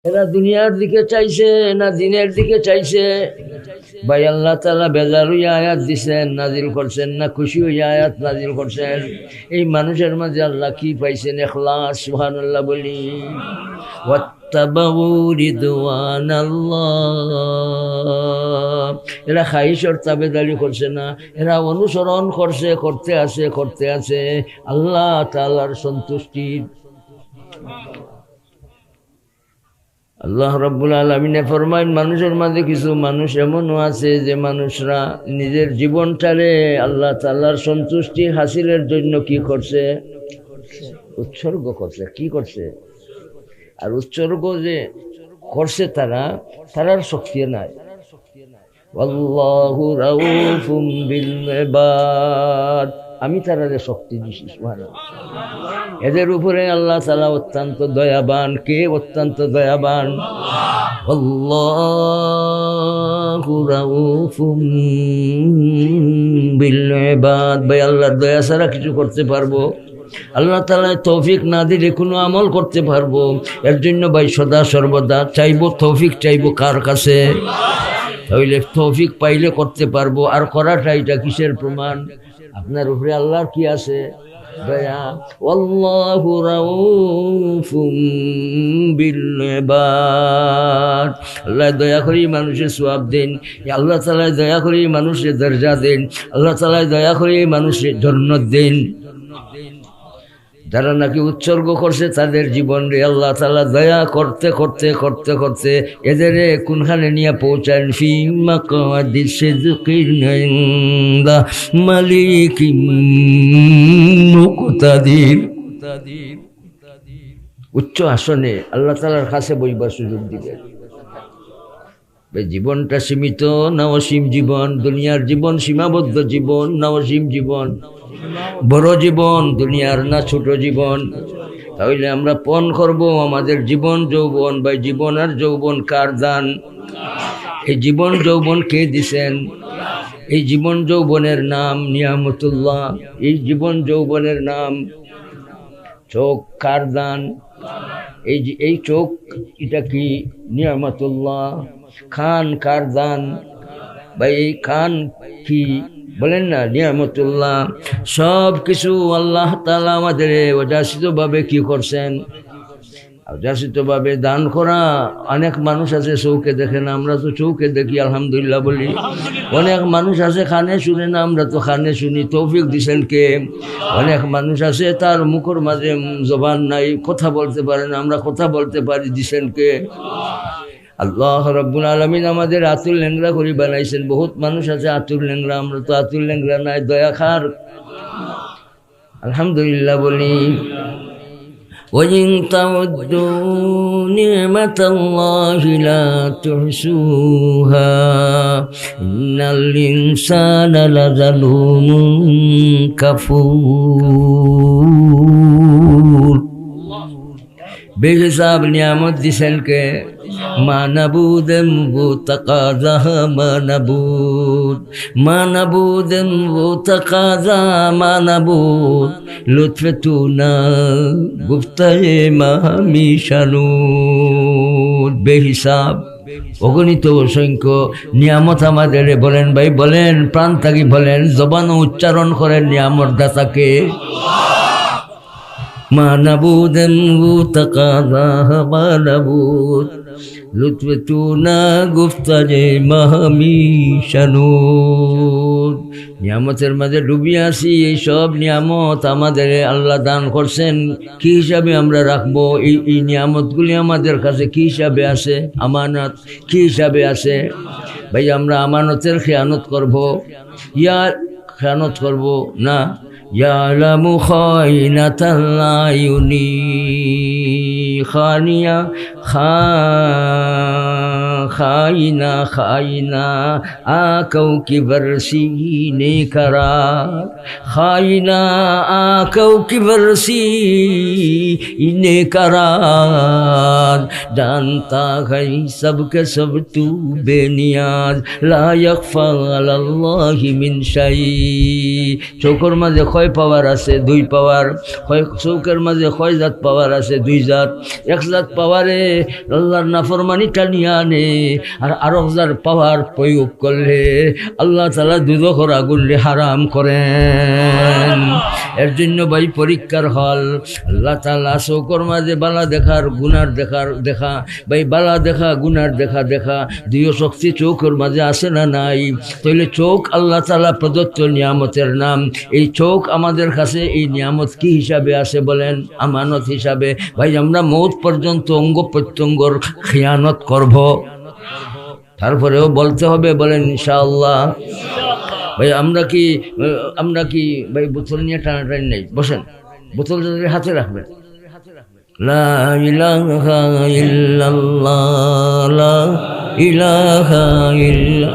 এরা দুনিয়ার দিকে চাইছে না দিনের দিকে চাইছে? ভাই আল্লাহ তাআলা বেজার হইয়া আয়াত দিছেন, নাজিল করছেন, না খুশি হইয়া আয়াত নাজিল করছেন? এই মানুষের মাঝে আল্লাহ কি পাইছেন? ইখলাস। সুবহানাল্লাহ বলি। ওয়াত্তাবাউ রিদওয়ানাল্লাহ। এরা খাইশর তাবেদারি করছে না, এরা অনুসরণ করছে, করতে আছে আল্লাহ তাআলার সন্তুষ্টির। আল্লাহ রাব্বুল আলামিনে ফরমায়েন, মানুষের মাঝে কিছু মানুষ এমনও আছে যে মানুষরা নিজের জীবনটারে আল্লাহ তাআলার সন্তুষ্টি হাসিলের জন্য কি করছে? উৎসর্গ করছে। কি করছে? আর উৎসর্গ যে করছে তারার শক্তি নাই। আল্লাহু রাউফুম বিল ইবাদ। আমি তারারে শক্তি দিছি। সুবহানাল্লাহ। এদের উপরে আল্লাহ তাআলা অত্যন্ত দয়াবান। কে অত্যন্ত দয়াবান? আল্লাহু রাউফুম বিল ইবাদ। ভাই আল্লাহর দয়া ছাড়া কিছু করতে পারবো? আল্লাহ তাআলা তৌফিক না দিলে কোনো আমল করতে পারবো? এর জন্য ভাই সদা সর্বদা চাইবো, তৌফিক চাইবো কার কাছে? তাহলে তৌফিক পাইলে করতে পারবো। আর করাটা এটা কিসের প্রমাণ? আপনার উপরে আল্লাহর কি আছে? দয়া। আল্লাহু রাউফুম বিল ইবাদ। আল্লাহ দয়া করে মানুষের সওয়াব দেন, আল্লাহ তাআলা দয়া করে মানুষের দরজা দেন, আল্লাহ তাআলা দয়া করে মানুষের জান্নাত দেন। যারা নাকি উৎসর্গ করছে তাদের জীবন রে আল্লাহ তাআলা দয়া করতে এদের কোনখানে নিয়ে পৌঁছান? ফি মাকাদি সিদকিন ইনদা মালিকিন মুকতাদির। উচ্চ আসনে আল্লাহ তাআলার কাছে বইবার সুযোগ দিবেন। জীবনটা সীমিত না অসীম জীবন? দুনিয়ার জীবন সীমাবদ্ধ জীবন না অসীম জীবন? বড় জীবন দুনিয়ার না ছোট জীবন? তাহলে আমরা পণ করব আমাদের জীবন যৌবন। ভাই জীবন আর যৌবন কার দান? এই জীবন যৌবন কে দিছেন? এই জীবন যৌবনের নাম নিয়ামতুল্লাহ। এই জীবন যৌবনের নাম চোখ কার দান? এই চোখ এটা কি? নিয়ামতুল্লাহ। খান কার দান? ভাই এই খান কি? বলেন না নিয়ামতুল্লাহ। সব কিছু আল্লাহ তাআলা আমাদের অযাচিতভাবে কি করছেন? অযাচিতভাবে দান করা। অনেক মানুষ আছে চৌকে দেখে না, আমরা তো চৌকে দেখি আলহামদুলিল্লাহ বলি। অনেক মানুষ আছে কানে শুনে না, আমরা তো কানে শুনি। তৌফিক দিছেন কে? অনেক মানুষ আছে তার মুখের মাঝে জবান নাই, কথা বলতে পারে না, আমরা কথা বলতে পারি। দিছেন কে? আল্লাহ রাব্বুল আলামিন আমাদের আতুল ল্যাংড়া করে বানাইছেন। বহুত মানুষ আছে আতুল ল্যাংড়া, আমরা তো আতুল ল্যাংড়া নাই। দয়া খার আলহামদুলিল্লাহ বলি। ওয়াইন তাউদ্দু নি'মাতাল্লাহি লা তুহসুহা ইন্নাল ইনসানা লাযালুমুন কাফুর। বেহিসাব নিয়ামত দিছেন কে? মানবুদম वो तकाजा मानबूदम वो तकाजा मानबूद लुत्फ तू ना गुफ्ताए माहमीशानूद। বেহিসাব অগণিত অসংখ্য নিয়ামত আমাদের। বলেন ভাই, বলেন প্রাণ থাকি, বলেন জবান উচ্চারণ করেন নিয়ামত দাতাকে। মানবুদম वो तकाजा मानबूद লুৎফে তু না গুফতারে মাহমিশানুর। নিয়ামতের মাঝে ডুবিয়ে আসি। এই সব নিয়ামত আমাদের আল্লাহ দান করছেন। কি হিসাবে আমরা রাখবো? এই নিয়ামতগুলি আমাদের কাছে কি হিসাবে আছে? আমানত কি হিসাবে আছে? ভাই আমরা আমানতের খেয়ানত করব ইয়ার খেয়ানত করব না? ইয়ালামু খাইনাতাল আয়ুনি খানিয়া खाइना खाइना आकौ की बरसी ने करा खाइना आकौ की बरसी ने करा जानता है सबके सब तू बेनियाज ला यखफा अलाल्लाहि मिन शाई চোখের মাঝে কয় পাওয়ার আছে দুই পাওয়ার চোখের মাঝে কয় জাত পাওয়ার আছে দুই জাত এক জাত পাওয়ারে আল্লাহর নাফরমানি টানিয়ে আনে আর আরেক জাত পাওয়ার প্রয়োগ করলে আল্লাহ তাআলা দুজখের আগুনরে হারাম করেন এর জন্য ভাই পরীক্ষার হল আল্লাহ তাআলা চোখের মাঝে বালা দেখার গুনার দেখা ভাই বালা দেখা গুনার দেখা দুইও শক্তি চোখের মাঝে আছে না নাই তাহলে চোখ আল্লাহ তাআলা প্রদত্ত নিয়ামতের নাম এই চোখ আমাদের কাছে এই নিয়ামত কি হিসাবে আছে বলেন আমানত হিসাবে ভাই আমরা মৌত পর্যন্ত অঙ্গ প্রত্যঙ্গর খিয়ানত করব তারপরেও বলতে হবে বলেন ইনশাআল্লাহ ভাই আমরা কি ভাই বোতল নিয়ে টানাটানি নেই বসেন বোতল হাতে রাখবেন লা ইলাহা ইল্লাল্লাহ লা ইলাহা ইল্লা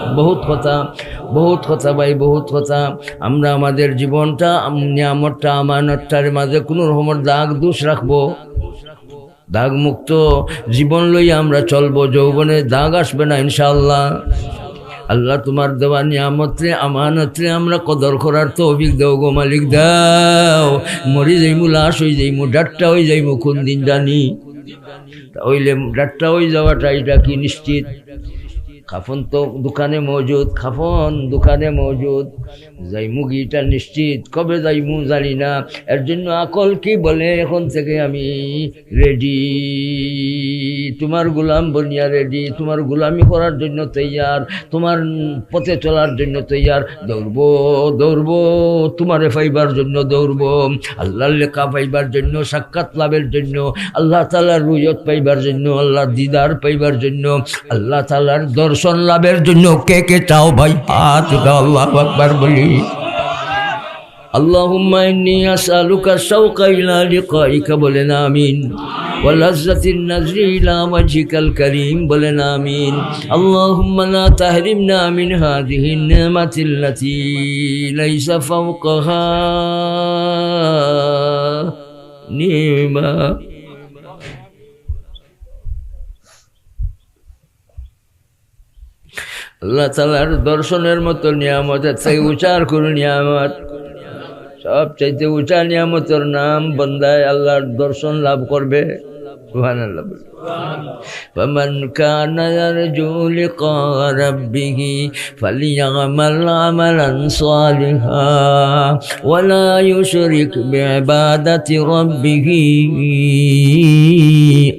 বহুত কথা ভাই বহুত কথা আমরা আমাদের জীবনটা নিয়ামতটা আমানতটার মাঝে কোনো রকমের দাগ দোষ রাখবো দাগ মুক্ত জীবন লইয়া আমরা চলবো যৌবনে দাগ আসবে না ইনশাআল্লাহ আল্লাহ তোমার দেওয়া নিয়ামতে আমানতে আমরা কদর করার তৌফিক দাও গো মালিক দাও মরি যাইমু লাশ হয়ে যাইমু ডাট্টা হয়ে যাইমু কোন দিন জানি হইলে ডাট্টা হয়ে যাওয়াটা এটা কি নিশ্চিত কাফন তো দোকানে মজুদ যাইমু গিটা নিশ্চিত কবে যাইমু জানি না এর জন্য আকল কি বলে এখন থেকে আমি রেডি তোমার গোলাম বনিয়া রেডি তোমার গোলামি করার জন্য তৈয়ার তোমার পথে চলার জন্য তৈয়ার দৌড়বো তোমারে পাইবার জন্য দৌড়বো আল্লাহর লেখা পাইবার জন্য সাক্ষাৎ লাভের জন্য আল্লাহ তাআলার রুয়ত পাইবার জন্য আল্লাহর দিদার পাইবার জন্য আল্লাহ তাআলার দর্শন লাভের জন্য কে কে চাও ভাই হাত উঠাও আল্লাহু আকবার বলি আল্লাহুম্মা ইন্নী আসআলুকা শাওকা ইলা লিকাইকা বলেন আমিন ওয়া লাযযাতিন নাজরি ইলা ওয়াজহিকাল কারীম বলেন আমিন আল্লাহুম্মা লা তাহরিমনা মিন হাযিহিন নি'মাতিল্লাতী লাইসা ফাওকাহা নি'মা আল্লাহ তাআলার দর্শনের মতো নিয়ামত আছে উচার করুন নিয়ামত সব চাইতে উঁচা নিয়ামতের নাম বান্দায় আল্লাহর দর্শন লাভ করবে সুবহানাল্লাহ فمن كان يرجو لقاء ربه فليعمل عملا صالحا ولا يشرك بعبادة ربه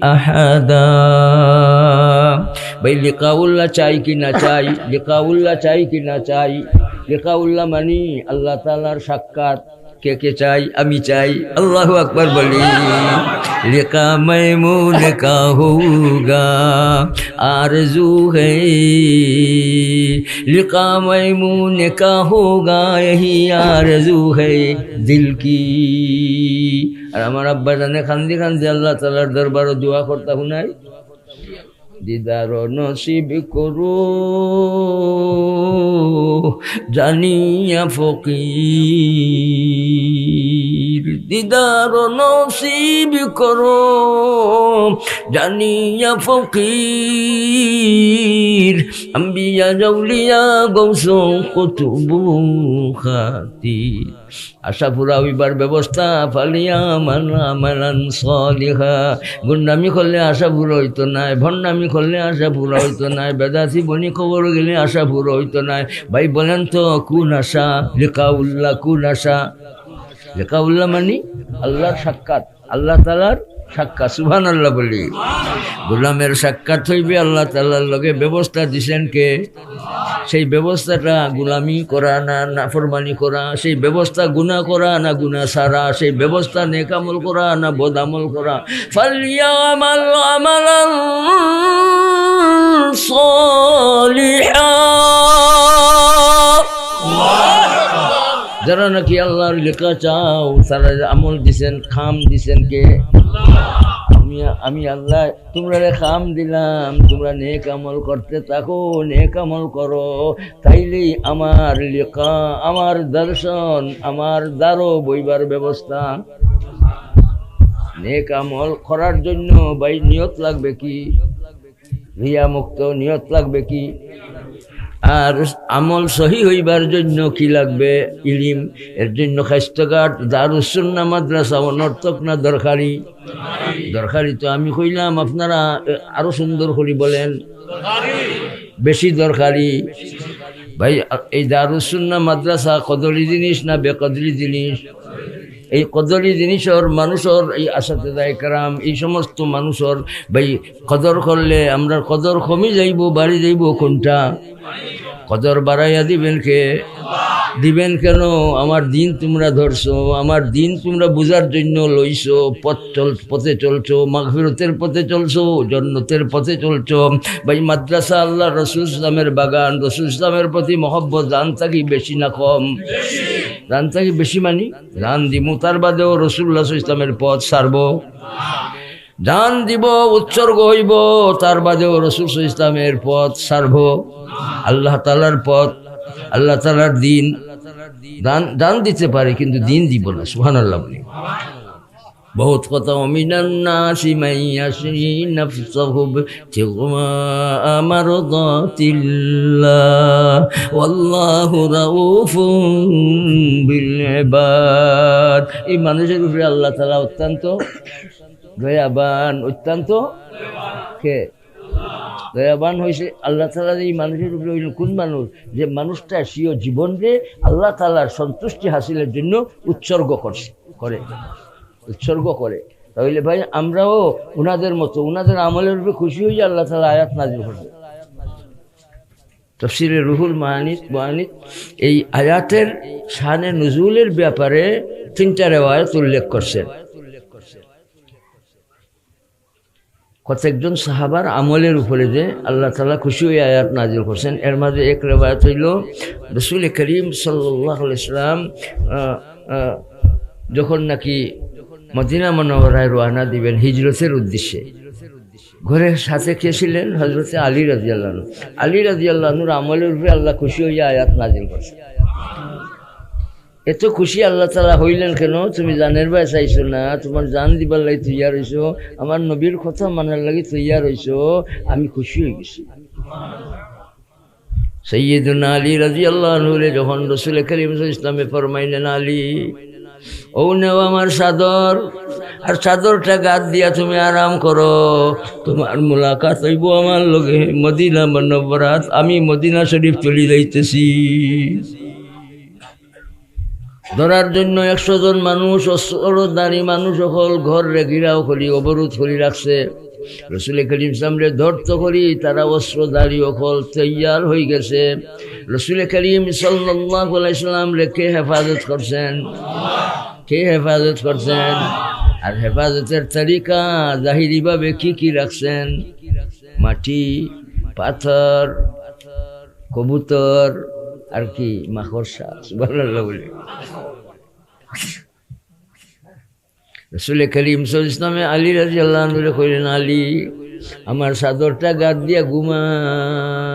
أحدا भाई लिकाउल्ला चाई कि ना चाई लिकाउल्ला मानी अल्लाह तालार साक्षात के चाई अमी चाई अल्लाहु अकबर बोली लिका मैमून का होगा आरज़ू है लिका मैमून का होगा यही आरज़ू है दिल की और हमारा अब्बा जाने खांदी अल्लाह तालार दरबार दुआ करता हूँ ना দিদার নসিব করো জানিয়া ফকির দিদার নসিব করো জানিয়া ফকির আম্বিয়া জাউলিয়া গৌস কুতুবু খাতির আশা পুরা হইবার ব্যবস্থা ফালিয়া মালান সালিহা গুন্ডামি করলে আশা পুরা হইতো নাই ভণ্ডামি করলে আশা পুরা হইতো নাই বেদাতি বনি খবর গেলে আশা পুরা হইতো নাই ভাই বলেন তো কোন আশা লিকাউল্লাহ কোন আশা লিকাউল্লাহ মানে আল্লাহর সাক্ষাৎ আল্লাহ তাআলার সাক্ষাৎ সুবহানাল্লাহ বলি গোলামের সাক্ষাৎ হইবে আল্লাহ তাআলার লগে ব্যবস্থা দিছেন কে সেই ব্যবস্থাটা গোলামি করা না নাফরমানি করা সেই ব্যবস্থা গুনাহ করা না গুনাহ সারা সেই ব্যবস্থা নেক আমল করা না বদ আমল করা ফালিয়ামাল আমালান সালিহা যারা নাকি আল্লাহর লেখা চাও তারা আমল দিছেন খাম দিছেন কে তুমি আমি আল্লাহ তোমরা খাম দিলাম, তোমরা নেক আমল করতে থাকো, নেক আমল করো, তাইলেই আমার লিকা, আমার দর্শন, আমার দ্বারও বইবার ব্যবস্থা। নেক আমল করার জন্য ভাই নিয়ত লাগবে কি? রিয়া মুক্ত নিয়ত লাগবে কি? আর আমল সহি হইবার জন্য কি লাগবে? ইলিম। এর জন্য খাইস্তঘাট দারুস সুন্নাহ মাদ্রাসা অনর্থক না দরকারি? দরকারি তো আমি কইলাম, আপনারা আরো সুন্দর করে বলেন, বেশি দরকারি। ভাই এই দারুস সুন্নাহ মাদ্রাসা কদরি জিনিস না বেকদরি জিনিস? এই কদরি জিনিসের মানুষের এই আসাতেদায়ে কেরাম এই সমস্ত মানুষের ভাই কদর করলে আমরা কদর কমে যাইব, বাড়ি যাইব কোনটা? কদর বাড়াইয়া দিবেন কে? দিবেন কেন? আমার দিন তোমরা ধরছো, আমার দিন তোমরা বুঝার জন্য লইছো, পথে চলছো, মাগফিরতের পথে চলছো, জান্নাতের পথে চলছো। ভাই মাদ্রাসা আল্লাহ রসুল ইসলামের বাগান, রসুল ইসলামের প্রতি মহব্বত জান থাকি বেশি না কম? জান থাকি বেশি মানি জান দিমু, তার বাদেও রসুল্লাহ ইসলামের পথ সারবো, জান দিব, উৎসর্গ হইব, তার বাদেও রসুল ইসলামের পথ সারব, আল্লাহ তাআলার পথ, আল্লাহ তাআলার দিন। দান দিতে পারে কিন্তু দিন দিব না। সুবহানাল্লাহ বলি। বহুত কথা, মিনান নাসি মান ইয়াশরি নাফসাহু বিতিগা মারদাতিল্লাহ ওয়াল্লাহু রাউফুন বিল ইবাদ। এই মানুষের উপরে আল্লাহ তাআলা অত্যন্ত দয়াবান, অত্যন্ত কে দয়াবান হয়েছে আল্লাহ তাআলা। এই মানুষের উপরে হইল কোন মানুষ? যে মানুষটা স্বীয় জীবনকে আল্লাহ তাআলার সন্তুষ্টি হাসিলের জন্য উৎসর্গ করে। তাহলে ভাই আমরাও উনাদের মতো উনাদের আমলের উপরে খুশি হয়ে আল্লাহ তাআলা আয়াত নাযিল করেন। তাফসীরে রুহুল মাআনিত এই আয়াতের শানে নুজুলের ব্যাপারে 3টা রিওয়ায়াত উল্লেখ করছেন। কতজন সাহাবার আমলের উপরে যে আল্লাহ তাআলা খুশি হয়ে আয়াত নাযিল করছেন। এর মাঝে এক রিওয়ায়াত হইল রাসূল করিম সাল্লাল্লাহু আলাইহি ওয়াসাল্লাম যখন নাকি মদিনা মুনাওয়ারায় রওনা দিবেন হিজরতের উদ্দেশ্যে, ঘরের সাথে কে ছিলেন? হযরত আলী রাদিয়াল্লাহু আনহু। আলী রাদিয়াল্লাহু আনহুর আমলের উপরে আল্লাহ খুশি হয়ে আয়াত নাযিল করছেন। এত খুশি আল্লাহ তাআলা হইলেন কেন? তুমি জানের ভাই চাইছো না, তোমার জান দিবার লাগি তৈয়ার হইছো, আমার নবীর কথা মানার লাগি তৈয়ার হইছো, আমি খুশি হয়ে গেছি। সাইয়্যিদুনা আলী রাদিয়াল্লাহু আনহু যখন রাসূল করিম সাল্লাল্লাহু আলাইহি ওয়াসাল্লাম ফরমাইলেন, আলী ও নেও আমার চাদর, আর চাদরটা গাত দিয়া তুমি আরাম করো, তোমার মুলাকাত হইব আমার লগে মদিনা মুনাওয়ারাত। আমি মদিনা শরীফ চলে যাইতেছি। ধরার জন্য 100 জন মানুষ, অস্ত্রধারী মানুষ সকল ঘর রে ঘিরাও করি অবরোধ করে রাখছে। রাসূল করিম সামনে ধরত করি, তারা অস্ত্রধারী সকল তৈয়ার হয়ে গেছে। রাসূল করিম সাল্লাল্লাহু আলাইহি ওয়াসাল্লাম কে হেফাজত করছেন? কে হেফাজত করছেন? আর হেফাজতের তরিকা জাহিরিভাবে কি রাখছেন? মাটি, পাথর, কবুতর আর কি মাকড়সা। সুবহানাল্লাহ বলে রাসূল করিম সাল্লাল্লাহু আলাইহি ওয়াসাল্লাম আলী রাদিয়াল্লাহু আনহু কইলেন, আলী আমার চাদরটা গাত দিয়া ঘুমাও।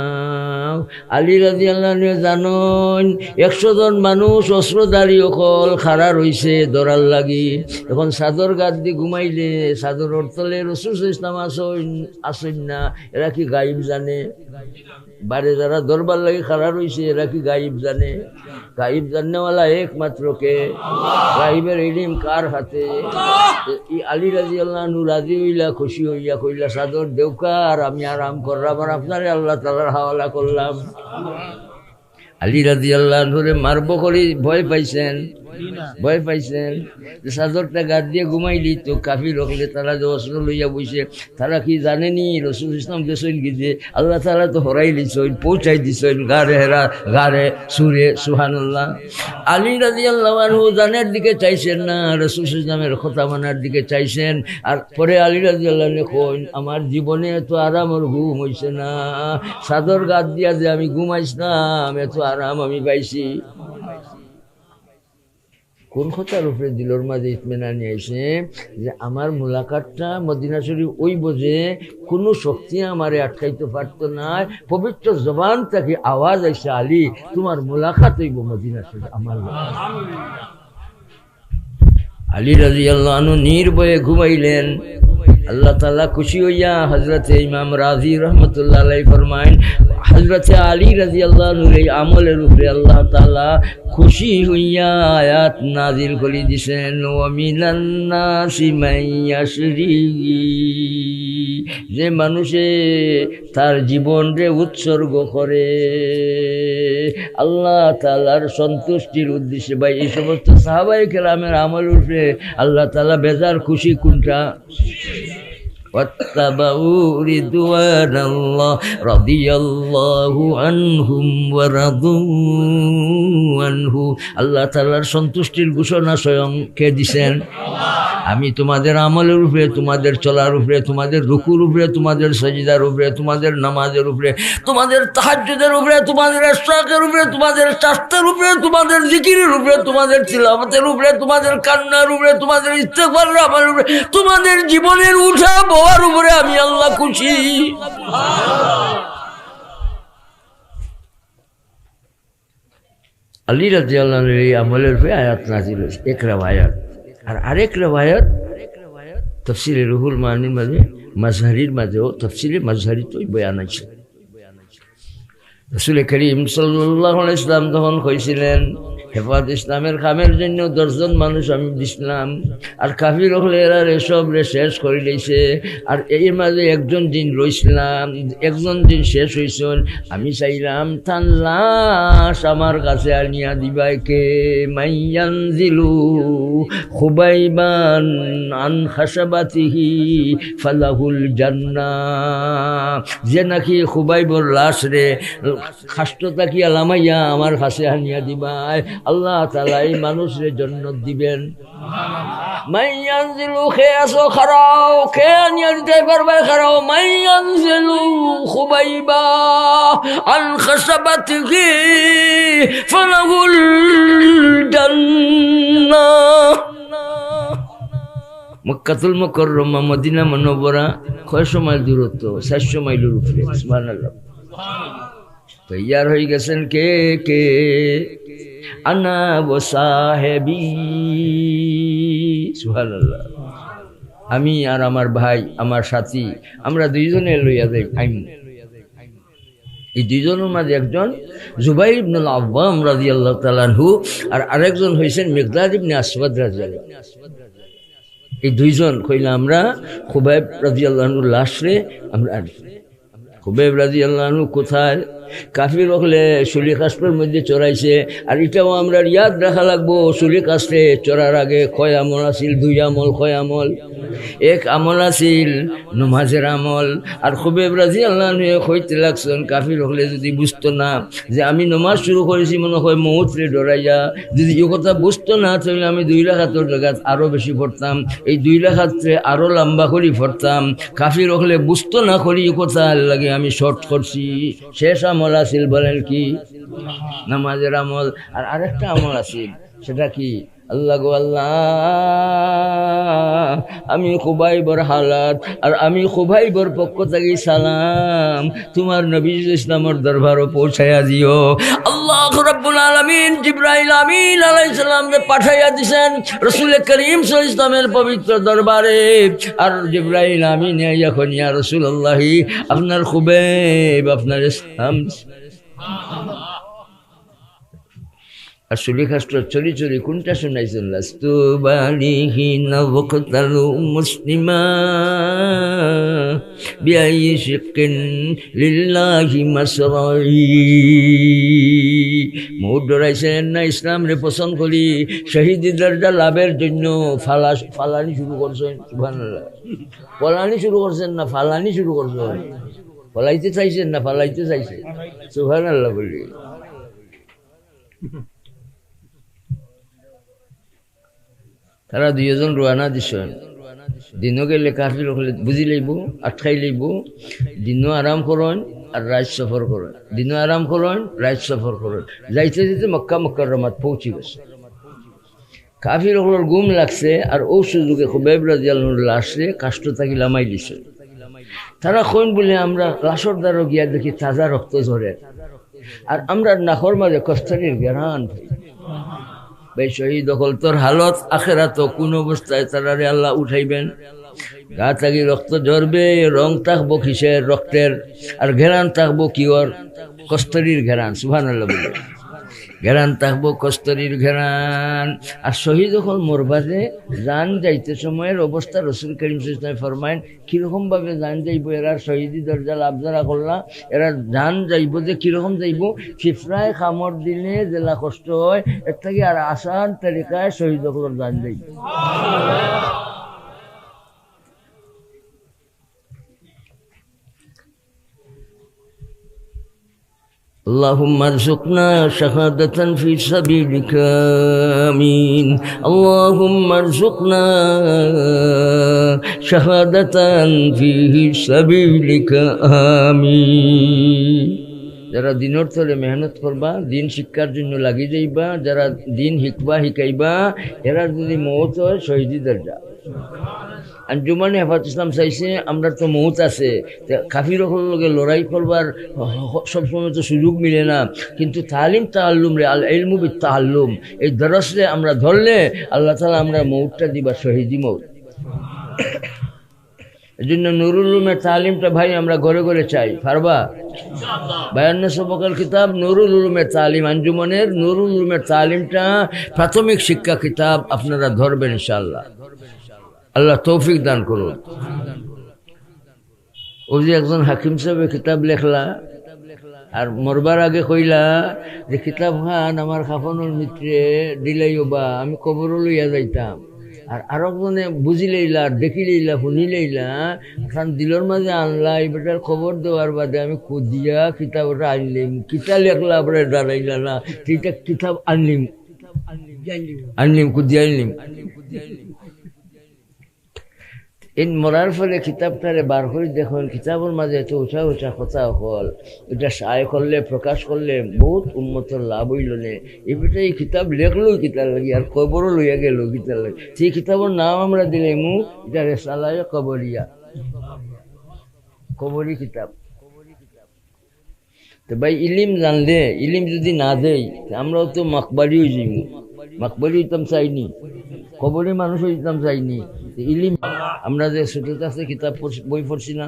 আলী রাদিয়াল্লাহু আনহু জানেন 100 জন মানুষ অস্ত্রধারী সকল খাড়া রইছে ধরার লাগি। এখন চাদর গাত দিয়ে ঘুমাইলে চাদরের তলে রাসূল সাল্লাল্লাহু আলাইহি ওয়াসাল্লাম আসেন না, এরা কি গায়েব জানে? বারে যারা দরবার লাগে খাড়া রইছে এরা কি গায়েব জানে? গায়েব জাননেওয়ালা একমাত্র কে? গায়েবের ইলম কার হাতে? আলী রাদিয়াল্লাহু আনহু রাজি হইলা, খুশি হইয়া কইলা, চাদর দেউকার, আমি আরাম করলাম আর আপনারে আল্লাহ তাআলার হাওয়ালা করলাম। আলী রাদিয়াল্লাহু আনহু মারবো করি ভয় পাইছেন, ভয় পাইছেন। চাদরটা গাত দিয়ে ঘুমাইলি তো কাফির হলে তারা যে অস্ত্র লইয়া বইছে, তারা কি জানেনি রাসূল ইসলাম গেছেন কি যে আল্লাহ তাআলা তো হরাই দিছেন, পৌঁছাই দিছেন গারে সুরে। সুবহানাল্লাহ। আলী রাদিয়াল্লাহু আনহু জানের দিকে চাইছেন না, রাসূল ইসলামের কথা মানার দিকে চাইছেন। আর পরে আলী রাদিয়াল্লাহু আনহু কইন, আমার জীবনে এত আরামের ঘুম হইছে না, চাদর গাত দিয়া যে আমি ঘুমাইছিলাম এত আরাম আমি পাইছি। কোন কথার উপরে দিলর মাঝে ইতমেনা নিয়ে আইছে যে আমার মুলাকাতটা মদিনা শরীফ ওই বোঝে কোনো শক্তি আমারে আটকাইতে পারতো না, পবিত্র জবান থেকে আওয়াজ আইসে আলী তোমার মুলাকাত হইব মদিনা শরীফ আমার। আলী রাদিয়াল্লাহু আনহু নির্ভয়ে ঘুমাইলেন। আল্লাহ তাআলা খুশি হইয়া হযরতে ইমাম রাজি রহমতুল্লাহ আলাইহি ফরমায়েন হযরতে আলী রাদিয়াল্লাহু আনহুর এই আমলের উপরে আল্লাহ তাআলা খুশি হইয়া আয়াত নাজিল করে দিয়েছেন ওয়া মিনান নাসি মান ইয়াশরি, যে মানুষে তার জীবনরে উৎসর্গ করে আল্লাহ তাআলার সন্তুষ্টির উদ্দেশ্যে। ভাই এই সমস্ত সাহাবায়ে কেরামের আমলের উপরে আল্লাহ তাআলা বেজার খুশি কোনটা? واتبعوا رضوان الله رضي الله عنهم ورضوا عنه। আল্লাহ তাআলার সন্তুষ্টির ঘোষণা স্বয়ং কে দিবেন? আমি তোমাদের আমলের উপরে, তোমাদের চলার উপরে, তোমাদের রুকুর উপরে, তোমাদের সাজদার উপরে, তোমাদের নামাজের উপরে, তোমাদের তাহাজ্জুদের উপরে, তোমাদের ইশরাকের উপরে, তোমাদের চাস্তের উপরে, তোমাদের জিকিরের উপরে, তোমাদের তিলাওয়াতের উপরে, তোমাদের কান্নার উপরে, তোমাদের ইস্তিগফারের আমলের উপরে, তোমাদের জীবনের উঠা বওয়ার উপরে আমি আল্লাহ খুশি। আলী রাদিয়াল্লাহু আনহু এই আমলের উপরে আয়াত নাযিল হয়েছে, এক রিওয়ায়াত। আর আরেক রিওয়ায়াত তাফসীরে রুহুল মানির মাঝে মাজহারির মাঝেও তাফসীরে মাজহারি তো বয়ান আছে। রাসূল করিম সাল্লাল্লাহু আলাইহি ওয়াসাল্লাম তখন কইছিলেন হেফাজত ইসলামের কামের জন্য 10 জন মানুষ আমি দিছিলাম, আর কাফির হলে এরা এসব শেষ করে দিয়েছে, আর এর মাঝে একজন দিন রইছিলাম, একজন দিন শেষ হয়েছেন। আমি চাইলাম তার লাশ আমার কাছে আনিয়া দিবাই কে? মাইয়ানজিলু খুবাইবান আন খাসাবাতিহি ফালাহুল জান্নাহ, যে নাকি খুবাইবর লাশ রে খাষ্ট তাকিয়া লামাইয়া আমার কাছে আনিয়া দিবাই, আল্লাহ তাআলা এই মানুষের জান্নাত দিবেন। মাইয়ানজিলু খেয়াসো খারাও, খে আনিয়া দিতে পারবে খারাও। মাইয়ানজিলু খুবাইবা আন খাসাবাতিহি ফালাহুল জান্নাহ। মক্কাতুল মুকাররমা মদিনা মুনাওয়ারা কয়শো মাইল দূরত্ব? 400 মাইলের উপরে। সুবহানাল্লাহ। তৈয়ার হয়ে গেছেন কে কে? আনা ও সাহেবী, সুবহানাল্লাহ। আমি আর আমার ভাই, আমার সাথী, আমরা দুইজনে লইয়া যাই আইন। এই দুইজনের মাঝে একজন জুবাইর ইবনুল আওয়াম রাদিয়াল্লাহু তাআলা আনহু, আর আরেকজন হইছেন মিকদাদ ইবনে আসওয়াদ রাদিয়াল্লাহু। এই দুইজন কইলা আমরা খুবাইব রাদিয়াল্লাহু আনহুর লাশ রে আমরা আনি। খুবাইব রাদিয়াল্লাহু আনহু কোথায়? কাফির হলে শুলি কাস্টের মধ্যে চড়াইছে। আর এটাও আমরা ইয়াদ রাখা লাগবো, শুলি কাস্টে চড়ার আগে কয় আমল আছিল? 2 আমল। কয় আমল? এক আমল আছিল নমাজের আমল। আর খুবাইব রাদিয়াল্লাহু আনহু কইতে লাগছেন কাফির হলে যদি বুঝতো না যে আমি নমাজ শুরু করেছি মনে হয় মৌতরে ডরাইয়া, যদি এই কথা বুঝতো না তাহলে আমি 2 রাকাতের জায়গা আরো বেশি পড়তাম, এই 2 রাকাতে আরো লম্বা করে পড়তাম। কাফির হলে বুঝতো না করি এই কথা লাগে আমি শর্ট করছি। শেষ আমল আছিল বলেন কি? নামাজের আমল। আর আরেকটা আমল আছিল, সেটা কি? আল্লাহ গো আল্লাহ, আমি খুবাইবর হালাত আর আমি খুবাইবর পক্ষ থেকে সালাম তোমার নবী ইসলামের দরবারও পৌঁছাইয়া দিও। আল্লাহ রাব্বুল আলামিন জিবরাইল আমিন আলাইহিস সালামকে পাঠাইয়া দিয়েছেন রাসূল করিম সাল্লাল্লাহু আলাইহি ওয়াসাল্লামের পবিত্র দরবারে। আর জিবরাইল আমিন এখন ইয়া রাসূলুল্লাহ আপনার খুবাইব আপনার সালাম। আর শুলি খাস্ট চলি চলি কোনটা শোনাইছেন? লাস্তু বালিহিনা ওয়াকতালু মুসলিমা বিআই শিকিন লিল্লাহি মাসরাই। মুখ ডরাইছেন না ইসলাম রে পছন্দ করি শহীদি দরজা লাভের জন্য ফালানি শুরু করছেন। সুবহানাল্লাহ। পলানি শুরু করছেন না ফালানি শুরু করছেন? ফলাইতে চাইছেন না ফালাইতে চাইছেন? সুবহানাল্লাহ বলি। তারা 2 জন রোয়ানা দিছেন। দিনও গেলে কাফির হলে বুঝি লইব, আটকাই লইব। দিনও আরাম করেন আর রাত সফর করেন, দিনও আরাম করেন রাত সফর করেন। যাইতে যেতে মক্কা মুকাররমাত পৌঁছে গেছে। কাফির হলোর গুম লাগছে আর ও সুযোগে খুবাইব রাদিয়াল্লাহু আনহুর লাশে কাষ্ট থাকি লামাই দিছে। তারা কইন বলে আমরা লাশর দ্বারা গিয়া দেখি তাজা রক্ত ঝরে, আর আমরা নাখর মাঝে কষ্টের গেরান। ভাই শহীদ হল তোর হালত আখেরাত কোন অবস্থায় তারারে আল্লাহ উঠাইবেন। গা থাকি রক্ত ঝরবে, রং থাকবো কিসের রক্তের, আর ঘেরান থাকবো কিওর কস্তরির ঘেরান। সুবহানাল্লাহ বলে ঘেরান থাকবো কস্তরির ঘেরান। আর শহীদ হল মরবাদে জান যাইতে সময়ের অবস্থা রসুল করিম সাল্লাল্লাহু আলাইহি ওয়াসাল্লাম ফরমায়েন কিরকম ভাবে জান যাইব। এরা শহীদি দরজা লাভ যারা করলা, এরা জান যাইব যে কিরকম যাইব, ফিফরায় খামর দিলে জেলা কষ্ট হয়, এর থেকে আর আসান তালিকায় শহীদ হল জান যাইব। اللهم ارزقنا شهادة في سبيلك آمين. اللهم ارزقنا شهادة في سبيلك آمين. যারা দিনের তলে মেহনত করবা, দিন শিক্ষার জন্য লাগি যাইবা, যারা দিন শিখবা শিখাইবা, এরা যদি মৌত হয় শহীদি দরজা। আঞ্জুমানে হেফাজত ইসলাম চাইছে আমরা তো মৌত আছে, কাফির লগে লড়াই করবার সবসময় তো সুযোগ মিলে না, কিন্তু তালিম তাআল্লুম রে আল ইলমু বিত তাআল্লুম, এই দরসরে আমরা ধরলে আল্লাহ তাআলা আমরা মৌতটা দিবা শহীদি মৌত। এই জন্য নুরুল উলুমের তালিমটা ভাই আমরা ঘরে ঘরে চাই। পারবা? বায়ান্ন সবকাল কিতাব নুরুল উলুমের তালিম, আঞ্জুমানের নুরুল উলুমের তালিমটা প্রাথমিক শিক্ষা কিতাব আপনারা ধরবেন ইনশাআল্লাহ। আল্লাহ তৌফিক দান করুন। ও যে একজন হাকিম সাহেব কিতাব লেখলা আর মরবার আগে কইলা যে কিতাব খান আমার খাফনের মিত্রে দিলাইও বা আমি কবর লইয়া যাইতাম, আর আরেকজনে বুঝি লইলা, দেখি লইলা, শুনি লইলা, খান দিলর মাঝে আনলা, এই বেটার খবর দেওয়ার বাদে আমি কুদিয়া কিতাবটা আনলিম। কিতা লেখলা আপনার দাঁড়াইলা না, সেইটা কিতাব আনলিম কুদিয়া আনলিম। এই মরার ফলে কিতাবটারে বার করে দেখুন, কিতাবের মাঝে এত উঁচা উঁচা কথা হল, এটা সায় করলে প্রকাশ করলে বহুত উন্মতর লাভ হইল নে। এবারে এই কিতাব লেখলো কিতাব লাগি, আর কবরও লইয়া গেল কিতাব লাগি। সেই কিতাবের নাম আমরা দিলে মু এটা রেসালায় কবরিয়া, কবরি কিতাব। তো ভাই ইলিম জানলে, ইলিম যদি না দেই আমরাও তো মাকবারি হয়ে যাইব। মাকবারি হইতাম চাইনি, কবরে মানুষ হইতাম চাইনি। ইলিম আমরা যে ছোটতে আছে কিতাব বই পড়ছি না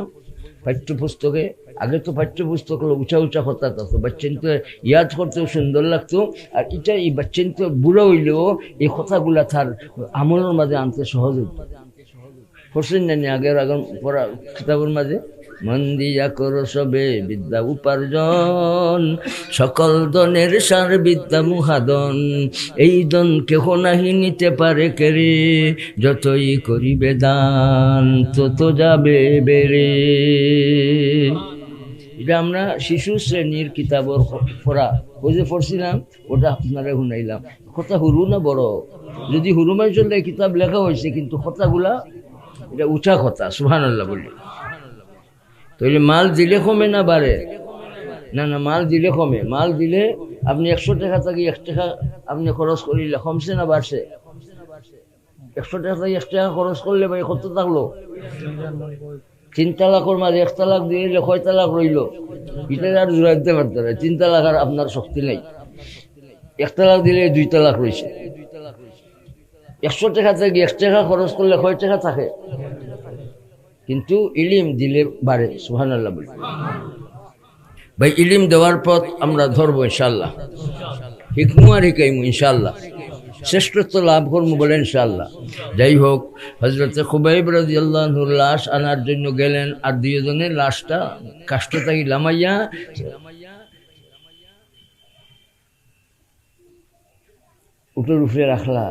পাঠ্যপুস্তকে, আগে তো পাঠ্যপুস্তক উঁচা উঁচা কথা থাকতো, বাচ্চান তো ইয়াদ করতেও সুন্দর লাগতো। আর এটা এই বাচ্চান তো বুড়ো হইলেও এই কথাগুলা তার আমলের মাঝে আনতে সহজ হইত। পড়ছেন জানি আগের আগে পড়া কিতাবের মাঝে, মন দিয়া করো সবে বিদ্যা উপার্জন, সকল দনের সার বিদ্যা মুহাদন, এই দন কেহ নাহি নিতে পারে কেরে, যতই করিবে দান তত যাবে বেড়ে। এটা আমরা শিশু শ্রেণীর কিতাবর পড়া ওই যে পড়ছিলাম, ওটা আপনারা শুনাইলাম। কথা হুরু না বড়, যদি হুরুমাই চললে কিতাব লেখা হয়েছে, কিন্তু কথাগুলা এটা উঁচা কথা। সুবহানাল্লাহ বলি। তাহলে মাল দিলে কমে না বাড়ে? না না, মাল দিলে কমে। মাল দিলে আপনি 100 টাকা থেকে 1 টাকা আপনি খরচ করিলে কমছে না বাড়ছে? 100 টাকা থেকে 1 টাকা খরচ করলে ভাই কত থাকলো? 3 তালাকের মাঝে 1 তালাক দিয়ে কয় তালাক রইল? এটা আর জোড়া দিতে পারতে না। 3 তালাক আর আপনার শক্তি নেই। 1 তালাক দিলে 2 তালাক রয়েছে। 100 টাকা থেকে 1 টাকা খরচ করলে কয় টাকা থাকে? কিন্তু ইলিম দিলে বাড়ে। সুবহানাল্লাহ বলি। ভাই ইলিম দেওয়ার পথ আমরা ধরবো ইনশাআল্লাহ, হিকমু আর হিকাইমু ইনশাআল্লাহ, শ্রেষ্ঠত্ব লাভ করবো বলে ইনশাআল্লাহ। যাই হোক, হযরতে খুবাইব রাদিয়াল্লাহু আনহুর লাশ আনার জন্য গেলেন, আর 2 জনের লাশটা কাষ্ট থেকে লামাইয়া উটের উপরে রাখলা,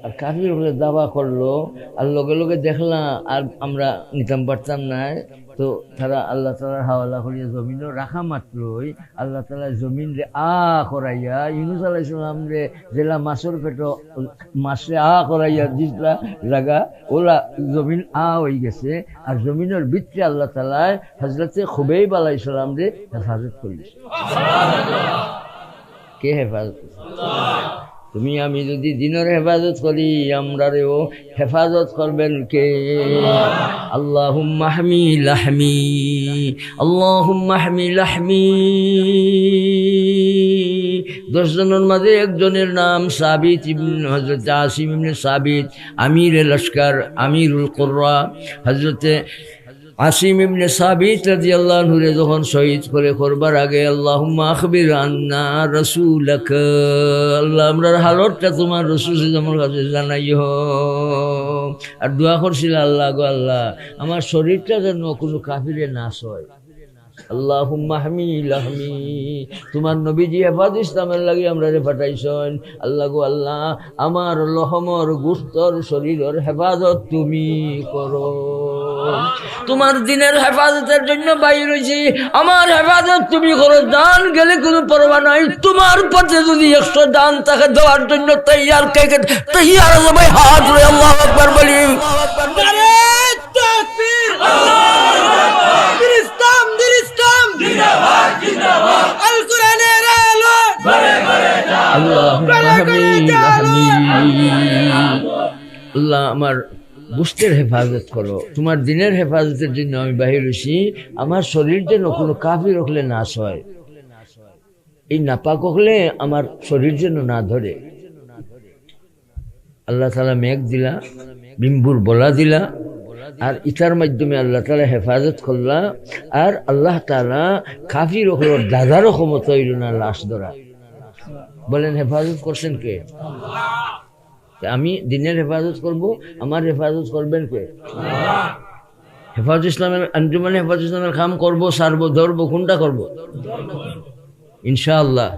আর কাফির উপরে দাবা করলো। আর লগে লগে দেখলাম আর আমরা নিতাম পারতাম না, তো তারা আল্লাহ তালার হাওয়ালা করিয়া জমিনও রাখা মাত্রই আল্লাহ তালা জমিন রে করাইয়া ইউনুস আলাইহিস সালাম রে জেলা মাছের পেট মাছে করাইয়া দিলা জায়গা, ওলা জমিন হয়ে গেছে। আর জমিনের ভিতরে আল্লাহ তালায় হযরতে খুবাইব আলাইহিস সালাম রে হেফাজত করেছে। কে হেফাজত? তো তুমি আমি যদি দিনের হেফাজত করি আমরারেও হেফাজত করবেন কে? আল্লাহুম্মা হামি লাহমি, আল্লাহুম্মা হামি লাহমি। 10 জনের মাঝে একজনের নাম সাবিত ইবনে হযরত আসিম ইবনে সাবিত, আমিরে লস্কর, আমিরুল কুররা। হযরতে আসিম ইবনে সাবিত রাদিয়াল্লাহু আনহু যখন শহীদ করে করবার আগে আল্লাহুম্মা আখবির আন্না রাসূলাক, আল্লাহ আমরার হালতটা তোমার রাসূল আমার কাছে জানাইও। আর দোয়া করছিল, আল্লাহ গো আল্লাহ আমার শরীরটা যেন কোনো কাফিরে নাশ হয়। আল্লাহুম্মা হামি লাহমি, তোমার নবীজি হেফাজ ইসলামের লাগি আমরা রে পাঠাইছেন। আল্লাহ গো আল্লাহ আমার লহমর গুস্তর শরীরের হেফাজত তুমি করো। তোমার দিনের হেফাজতের জন্য বাইর হইছি, আমার হেফাজত তুমি করো। দান গেলে কোনো পরোয়া নাই, তোমার পথে যদি 100 দান তাকে দেওয়ার জন্য তৈয়ার কে তৈয়ার সবাই হাত ধরে আল্লাহু আকবার বলি। আল্লাহ আমার গোষ্ঠের হেফাজত করো, তোমার দিনের হেফাজতের জন্য আমি বাহির হইছি। আমার শরীর যেন কোনো কাফির হলে নাশ হয়, এই নাপাক হলে আমার শরীর যেন না ধরে। আল্লাহ তাআলা মেঘ দিলা, বিম্বুর বলা দিলা, আর ইটার মাধ্যমে আল্লাহ তাআলা হেফাজত করলা। আর আল্লাহ তাআলা কাফির হলোর দাদারও ক্ষমতা হইল না লাশ ধরা। বলেন হেফাজত করছেন কে? আমি দিনের হেফাজত করব, আমার হেফাজত করবেন কে? হেফাজত ইসলামের আঞ্জুমানে হেফাজত ইসলামের কাম করবো, সারবো, ধরবো, কোনটা করবো? ইনশাআল্লাহ।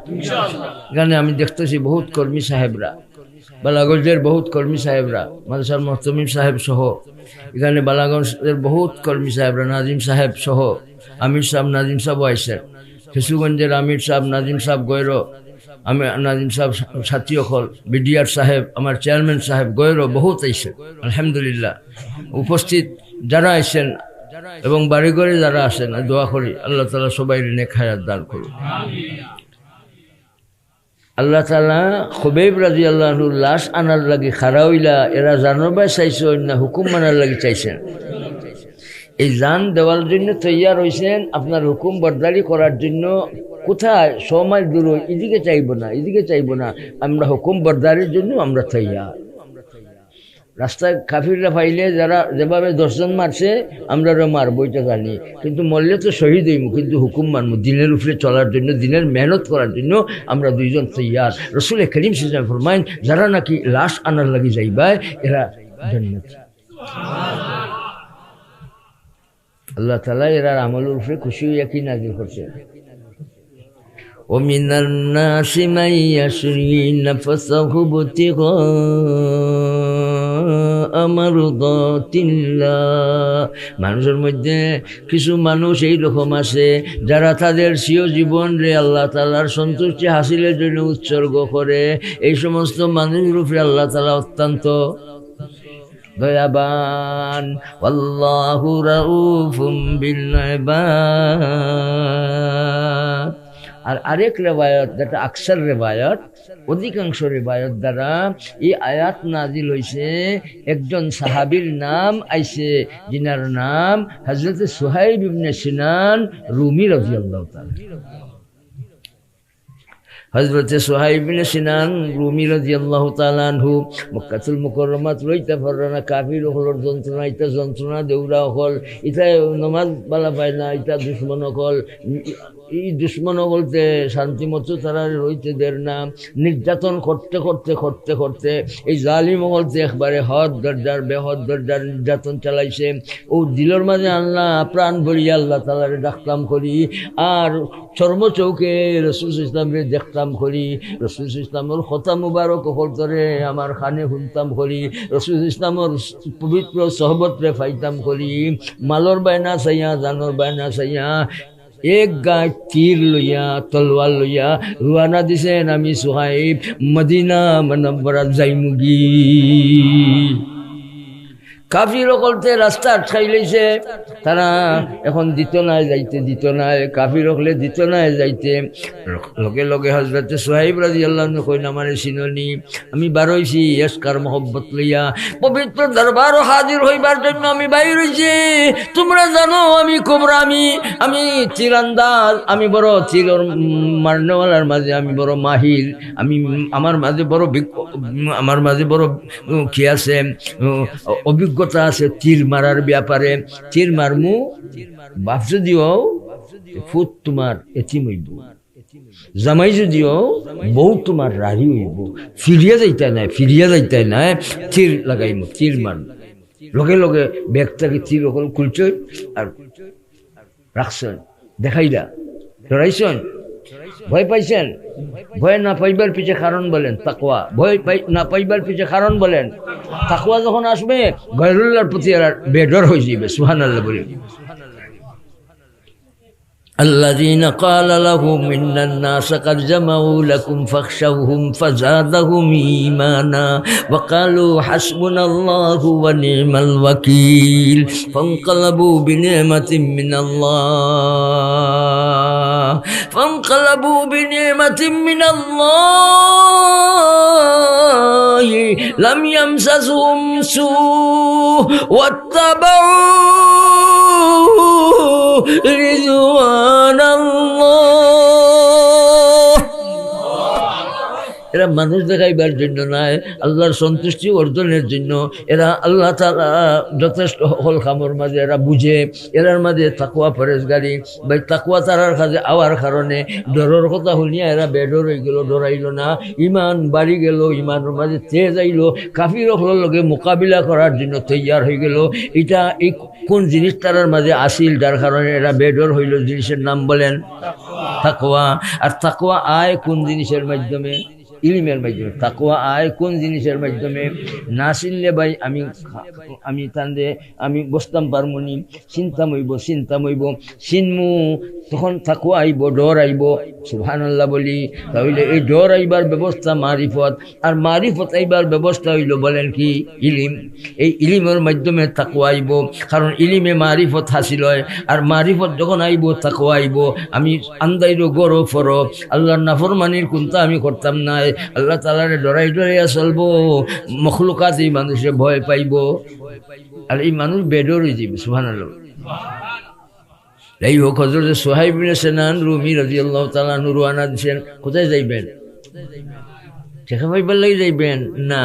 এখানে আমি দেখতেছি বহুত কর্মী সাহেবরা, বালাগঞ্জের বহুত কর্মী সাহেবরা, মাদ্রাসার মুহতামিম সাহেব সহ, এখানে বালাগঞ্জের বহুত কর্মী সাহেবরা, নাজিম সাহেব সহ, আমির সাহেব নাজিম সাহেব আইসেন, ফেসুগঞ্জের আমির সাহেব নাজিম সাহেব গৈর, আমি নাজিম সাহেব সাথী অকল, বিডিআর সাহেব, আমার চেয়ারম্যান সাহেব গৈর বহুত আইসেন। আলহামদুলিল্লাহ উপস্থিত যারা আইসেন এবং বাড়ি ঘরে যারা আসেন, দোয়া করি আল্লাহ তাআলা সবাই নেক হায়াত দান করুন। আল্লাহ তাআলা খুবাইব রাদিয়াল্লাহু আনহুর লাশ আনার লাগি খাড়া হইলা, এরা জানবাই চাইছেন না হুকুম মানার লাগি চাইছেন? এই জান দেওয়ার জন্য তৈয়ার হয়েছেন, আপনার হুকুম বরদারি করার জন্য। কোথায় 100 মাইল দূর, এদিকে চাইব না, এদিকে চাইব না, আমরা হুকুম বরদারির জন্য আমরা তৈয়ার। রাস্তায় কাফিররা পাইলে যারা যেভাবে 10 জন মারছে আমরা মারবো, এটা জানি, কিন্তু মরলে তো শহীদ হইমু, কিন্তু হুকুম মানবো। দিনের উপরে চলার জন্য, দিনের মেহনত করার জন্য আমরা 2 জন তৈয়ার। রাসূল করিম সাল্লাল্লাহু আলাইহি ওয়াসাল্লাম ফরমায়েন, যারা নাকি লাশ আনার লাগি যাইবায় এরা জান্নাতি। আল্লাহ তাআলা এরা আমলের উপরে খুশি হইয়া কি নাযিল করছে? ومن الناس من يشري نفسه ابتغاء مرضات الله, মানুষের মধ্যে কিছু মানুষ এইরকম আছে যারা তাদের স্বীয় জীবন রে আল্লাহ তাআলার সন্তুষ্টি হাসিলের জন্য উৎসর্গ করে। এই সমস্ত মানুষের উপরে আল্লাহ তাআলা অত্যন্ত দয়াবান। আল্লাহু রাউফুম বিল ইবাদ। আর আরেক রেবায়ত, যেটা আকসার রেবায়ত, অধিকাংশ রেবায়ত দ্বারা এই আয়াত নাজিল হইছে একজন সাহাবীর নাম আইছে, যিনার নাম হযরত সুহাইব ইবনে সিনান রুমি রাদিয়াল্লাহু তাআলা। হযরত সুহাইব ইবনে সিনান রুমি রাদিয়াল্লাহু তাআলা আনহু মক্কাতুল মুকাররমাত রইতে পারনা, কাফির হলর যন্ত্রণা, ইতা যন্ত্রণা দেউরা হল, ইতা নামাজ বালা পায় না, ইতা দুশমন হল, এই দুশ্মন বলতে শান্তি মতো তারা রইতে দের না, নির্যাতন করতে করতে করতে করতে এই জালিম বলতে একবারে হদ দরজার বেহদ দরজার নির্যাতন চালাইছে। ও দিলর মাঝে আল্লাহ প্রাণ ভরিয়া আল্লাহ তাআলারে ডাকতাম করি, আর চর্মচৌকে রাসূল ইসলামের দেখতাম করি, রাসূল ইসলামের কথা মুবারক হলতরে আমার খানে শুনতাম করি, রাসূল ইসলামের পবিত্র সহবতরে পাইতাম করি। মালর বায়না চাইয়া, জানর বায়না চাইয়া এক গাছ তীর লইয়া, তলোয়ার লইয়া রুয়ানা দিছেন, আমি সুহাইব মদিনা মুনাওয়ারাত যাইমুগি। কাফির অকলতে রাস্তা আটকাই লইছে, তারা এখন দিত নাই যাইতে, দিত নাই কাফির অকলে দিত নাই যাইতে। লগে লগে হযরতে সুহাইব রাদিয়াল্লাহু আনহু কইন আমারে চিননি, আমি বারইছি এসকার মহব্বত লইয়া পবিত্র দরবার হাজির হইবার জন্য আমি বাইর হইছি। তোমরা জানো আমি কোবরা, আমি তীরন্দাজ, আমি বড় তীর মারনেওয়ালার মাঝে আমি বড় মাহির, আমার মাঝে বড় কি আছে অভিজ্ঞতা আছে তীর মারার ব্যাপারে। তীর মারমু বাপ যদিও ফুট তোমার এতিম হইব, জামাই যদিও বউ তোমার রাহি হইব, ফিরিয়া যাইতে নাই তীর লাগাইমু, তীর মারব। লগে লগে ব্যাগটাকে তীর ওখানে খুলছে আর রাখছেন, দেখাইলা ধরাইছেন। ভয় পাইছেন? ভয় না পাইবার পিছে কারণ বলেন তাকওয়া। ভয় না পাইবার পিছে কারণ বলেন তাকওয়া। যখন আসবে গায়রুল্লাহর প্রতি আর বেডর হয়ে যাবে। সুবহানাল্লাহ বলি। الذين قال لهم إن الناس قد جمعوا لكم فاخشوهم فزادهم إيمانا وقالوا حسبنا الله ونعم الوكيل فانقلبوا بنعمة من الله لم يمسسهم سوء واتبعوا رضوان الله। এরা মানুষ দেখাইবার জন্য নয়, আল্লাহর সন্তুষ্টি অর্জনের জন্য। এরা আল্লাহ তাআলা যথেষ্ট হল খামর মাঝে এরা বুঝে, এরার মাঝে তাকওয়া পরেজগারি বা তাকওয়া তারার কাজে আওয়ার কারণে ডরের কথা শুনিয়া এরা বেডর হয়ে গেল, ডরাইল না, ইমান বাড়ি গেল, ইমানের মাঝে তেজ আইল, কাফির হলের লগে মোকাবিলা করার জন্য তৈয়ার হয়ে গেল। এটা এই কোন জিনিস তারার মাঝে আসিল, যার কারণে এরা বেডর হইল। জিনিসের নাম বলেন তাকওয়া। আর তাকওয়া আয় কোন জিনিসের মাধ্যমে? ইলমের মাধ্যমে। তাকওয়া আয় কোন জিনিসের মাধ্যমে? না চিনলে ভাই আমি তান্দে আমি বসতাম পারমনি, চিন্তা মইব চিনমু, তখন তাকওয়া আইব, ডর আইব। সুবহানাল্লাহ বলি। তাহলে এই ডর আইবার ব্যবস্থা মারিফত, আর মারিফত আইবার ব্যবস্থা হইল বলেন কি? ইলিম। এই ইলিমের মাধ্যমে তাকওয়া আইব, কারণ ইলিমে মারিফত হাসিল হয়। আর মারিফত যখন আইব তাকওয়া আইব। আমি আন্দাইরো গরো ফরো, আল্লাহর নাফরমানির কোনটা আমি করতাম না, আল্লাহ তাআলারে ডরাইয়া চলবো। মখলুকাত এই মানুষে ভয় পাইব, আর এই মানুষ বেডর হয়ে যাবে। সুবহানাল্লাহ। এই হোক হযরত সুহাইব ইবনে সিনান রুমি রাদিয়াল্লাহু তাআলা আনহু রওনা দিয়েছেন। কোথায় যাইবেন? টাকা পাইবার লাগি যাইবেন না,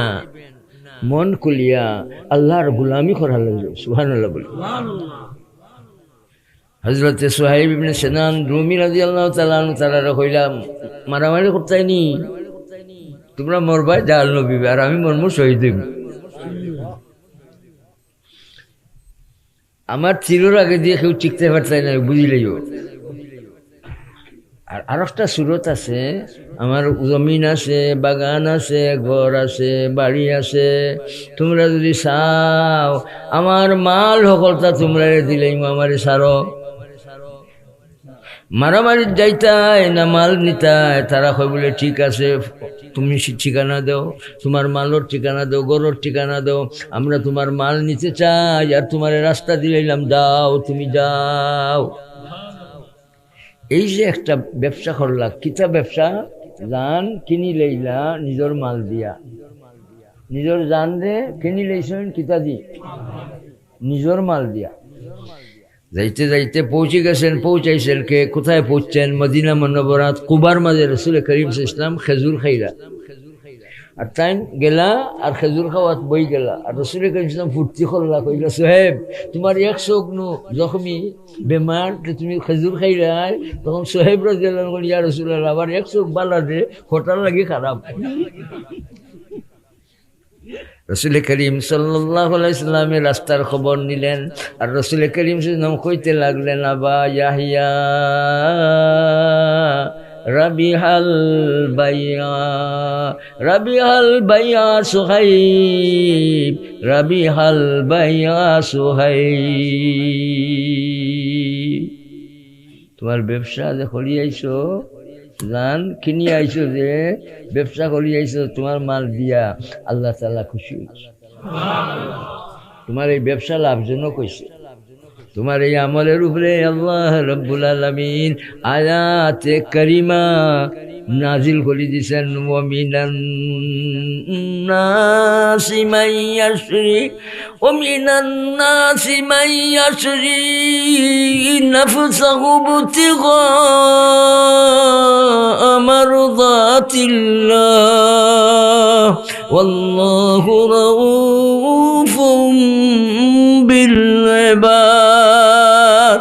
মন খুলিয়া আল্লাহর গোলামি করার লাগবে। সুবহানাল্লাহ বলি। হযরত সুহাইব ইবনে সিনান রুমি রাদিয়াল্লাহু তাআলা আনহু তারা কইলাম, মারামারি করতেনি, তোমরা মরবা জাল নবী, আর আমি মরমু শহীদ হইব। আমার চিরর আগে দিয়ে কেউ টিকতে পারতাই না, বুঝিলেই। আর আরেকটা সুরত আছে, আমার জমিন আছে, বাগান আছে, ঘর আছে, বাড়ি আছে। তোমরা যদি চাও আমার মাল সকলটা তোমরা দিলেই আমারে সারো। মারামারি যাইতাই না মাল নিতাই, তারা কয় বলে ঠিক আছে তুমি ঠিকানা দাও, তোমার মালের ঠিকানা দাও, গরুর ঠিকানা দাও, আমরা তোমার মাল নিতে চাই আর তোমার রাস্তা দিলাম, যাও তুমি যাও। এই যে একটা ব্যবসা করলা, কিতা ব্যবসা? জান কিনি লইলা নিজের মাল দিয়া, নিজের জান রে কিনি লইছেন কিতা দি? নিজের মাল দিয়া। যাইতে যাইতে পৌঁছে গেছেন, পৌঁছাইছেন কে? কোথায় পৌঁছছেন? মদিনা মুনাওয়ারা কুবার মাঝে রাসূল করিম সাল্লাল্লাহু আলাইহি ওয়াসাল্লাম খেজুর খাইলা, আর তাই গেলা আর খেজুর খাওয়াত বই গেলা। আর রাসূল করিম সাল্লাল্লাহু আলাইহি ওয়াসাল্লাম ফুর্তি করলা, কইলা সোহেব তোমার এক চোখ নু জখমি বেমার, তুমি খেজুর খাইলা। তখন সোহেব রাদিয়াল্লাহু আনহু ইয়া রাসূলুল্লাহ আবার এক চোখ বালা দে, হোটাল লাগি খারাপ। রাসূল করিম সাল্লাল্লাহু আলাইহি ওয়াসাল্লামের রাস্তার খবর নিলেন, আর রাসূল করিম সাল্লাল্লাহু কইতে লাগলেন, আবা ইয়াহইয়া রাবিহাল বাইয়া সুহাইব, রাবিহাল বাইয়া সুহাইব। তোমার ব্যবসা যে করি আইছো, জান কিনি আইছো, যে ব্যবসা করি আইছো তোমার মাল দিয়া, আল্লাহ তাআলা খুশি হয়েছে। তোমার এই ব্যবসা লাভজনক হয়েছে, তোমার এই আমলের উপরে আল্লাহ রব্বুল আলামিন আয়াতে কারিমা নাজিল করে দিয়েছেন। ওয়ামিনান নাসি মাইয়াশরি ওয়ামিনান নাসি মাইয়াশরি নাফসাহু বুতিগা মারদাতিল্লাহ ওয়াল্লাহু রাউফুম বিল ইবাদ।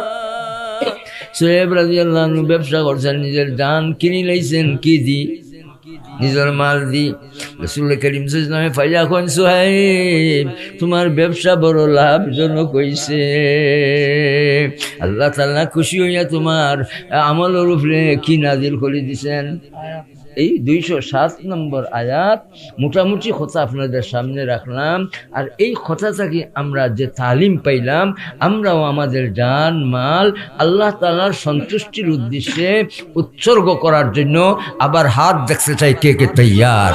সুহেব রাদিয়াল্লাহু আনহু ব্যবসা করছেন, নিজের জান কিনে লাইছেন কি দি? নিজের মাল দি। রাসূল করিম সাল্লাল্লাহু আলাইহি ওয়াসাল্লাম ফাইয়া কোন সুহাইব, তোমার ব্যবসা বড় লাভজনক হইছে, আল্লাহ তাআলা খুশি হইয়া তোমার আমলের উপরে কি নাজিল করে দিয়েছেন? এই 207 নম্বর আয়াত মোটামুটি কথা আপনাদের সামনে রাখলাম। আর এই কথা থেকে আমরা যে তালিম পাইলাম, আমরাও আমাদের জান মাল আল্লাহ তাআলার সন্তুষ্টির উদ্দেশ্যে উৎসর্গ করার জন্য আবার হাত দেখতে চাই কে কে তৈয়ার।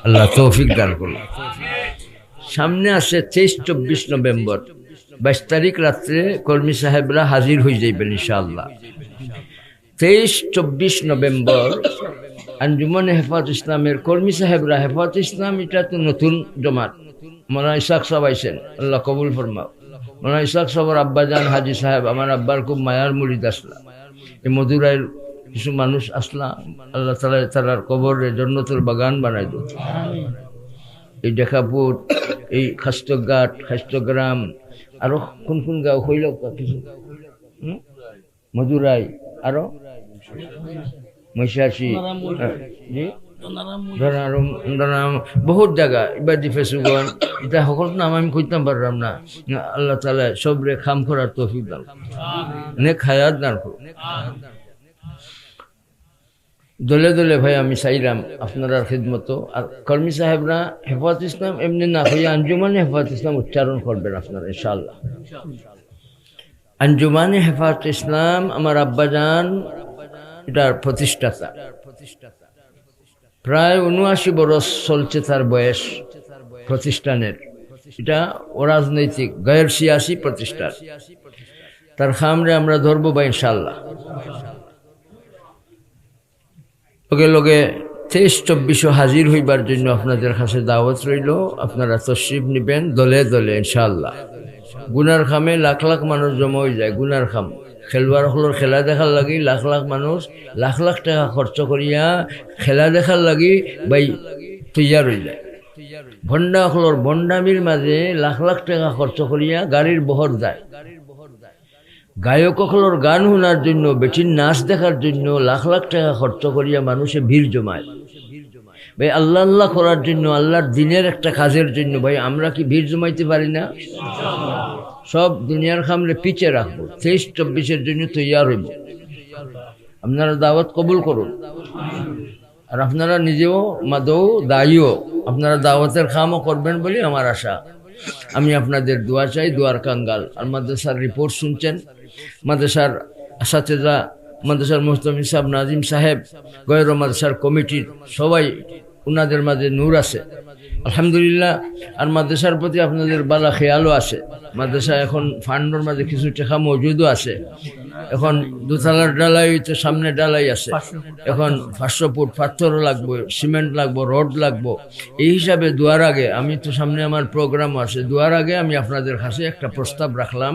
আল্লাহ তৌফিক দান করুন। সামনে আসে 23-24 নভেম্বর, 22 তারিখ রাত্রে কর্মী সাহেবরা হাজির হয়ে যাইবেন ইনশাআল্লাহ। 23-24 নভেম্বর আঞ্জুমানে হেফাজত ইসলামের কর্মী সাহেবরা, হেফাজত ইসলাম এটা তো নতুন জমাত, মৌলানা ইসহাক সাহেব আইছেন, আল্লাহ কবুল ফরমাও। মৌলানা ইসহাক সাহেবের আব্বাজান হাজি সাহেব, আমার আব্বার খুব মায়ার মুরিদ আসলা, এই মধুরাইয়ের কিছু মানুষ আসলা, আল্লাহ তাআলা তার কবরে জান্নাতুল বাগান বানাই দিল। এই দেখাপুর, এই খাস্তঘাট, খাস্তগ্রাম, আরো কোন কোন গাঁও হইল কিছু, মধুরাই, আরো মহিষাসী, বহুত জায়গা এবার ফেসুগন, এটা সকল নাম আমি কইতাম পারলাম না। আল্লাহ তাআলা সবরে খাম করার তৌফিক দান, নেক হায়াত দান করুন। দলে দলে ভাই আমি চাইলাম আপনারা খিদমত। আর কর্মী সাহেবরা হেফাজত ইসলাম এমনি না হইয়া আঞ্জুমানে হেফাজত ইসলাম উচ্চারণ করবেন আপনারা ইনশাআল্লাহ। আঞ্জুমানে হেফাজত ইসলাম আমার আব্বাজান এটার প্রতিষ্ঠাতা, প্রায় 79 বছর চলছে তার বয়স প্রতিষ্ঠানের। এটা অরাজনৈতিক গैर সিয়াসি প্রতিষ্ঠান। তার খামরে আমরা ধরবো বা ইনশাআল্লাহ। লগে লগে 23-24 হাজির হইবার জন্য আপনাদের কাছে দাওয়াত রইল। আপনারা তশরিফ নিবেন দলে দলে ইনশাআল্লাহ। গুনার খামে লাখ লাখ মানুষ জমা হয়ে যায়। গুনার খাম খেলোয়াড় হলোর খেলা দেখার লাগি লাখ লাখ মানুষ লাখ লাখ টাকা খরচ করিয়া খেলা দেখার লাগি ভাই তৈয়ার হয়ে যায়। ভণ্ডা হলোর ভণ্ডামির মাঝে লাখ লাখ টাকা খরচ করিয়া গাড়ির বহর যায়। গায়ক হলোর গান শোনার জন্য, বেটির নাচ দেখার জন্য লাখ লাখ টাকা খরচ করিয়া মানুষে ভিড় জমায়। ভাই আল্লাহ আল্লাহ করার জন্য, আল্লাহর দিনের একটা কাজের জন্য ভাই আমরা কি ভিড় জমাইতে পারি না? সব দুনিয়ার খামরে পিছে রাখবো, 23-24 জন্য তৈয়ার হইব। আপনারা দাওয়াত কবুল করুন। আর আপনারা নিজেও মাদও দায়ীও, আপনারা দাওয়াতের খামও করবেন বলে আমার আশা। আমি আপনাদের দোয়া চাই, দোয়ার কাঙ্গাল। আর মাদ্রাসার রিপোর্ট শুনছেন, মাদ্রাসার আসাতেজা, মাদ্রাসার মুহতামিম সাহেব, নাজিম সাহেব, গয়র মাদ্রাসার কমিটির সবাই, ওনাদের মাঝে নূর আছে আলহামদুলিল্লাহ। আর মাদ্রাসার প্রতি আপনাদের বালা খেয়ালও আছে। মাদ্রাসা এখন ফান্ডর মাঝে কিছু টাকা মজুদও আছে। এখন দোতলার ডালাই তো সামনে ডালাই আছে। এখন 500 ফুট পাথরও লাগবে, সিমেন্ট লাগবো, রড লাগবো। এই হিসাবে দোয়ার আগে, আমি তো সামনে আমার প্রোগ্রাম আছে, দোয়ার আগে আমি আপনাদের কাছে একটা প্রস্তাব রাখলাম।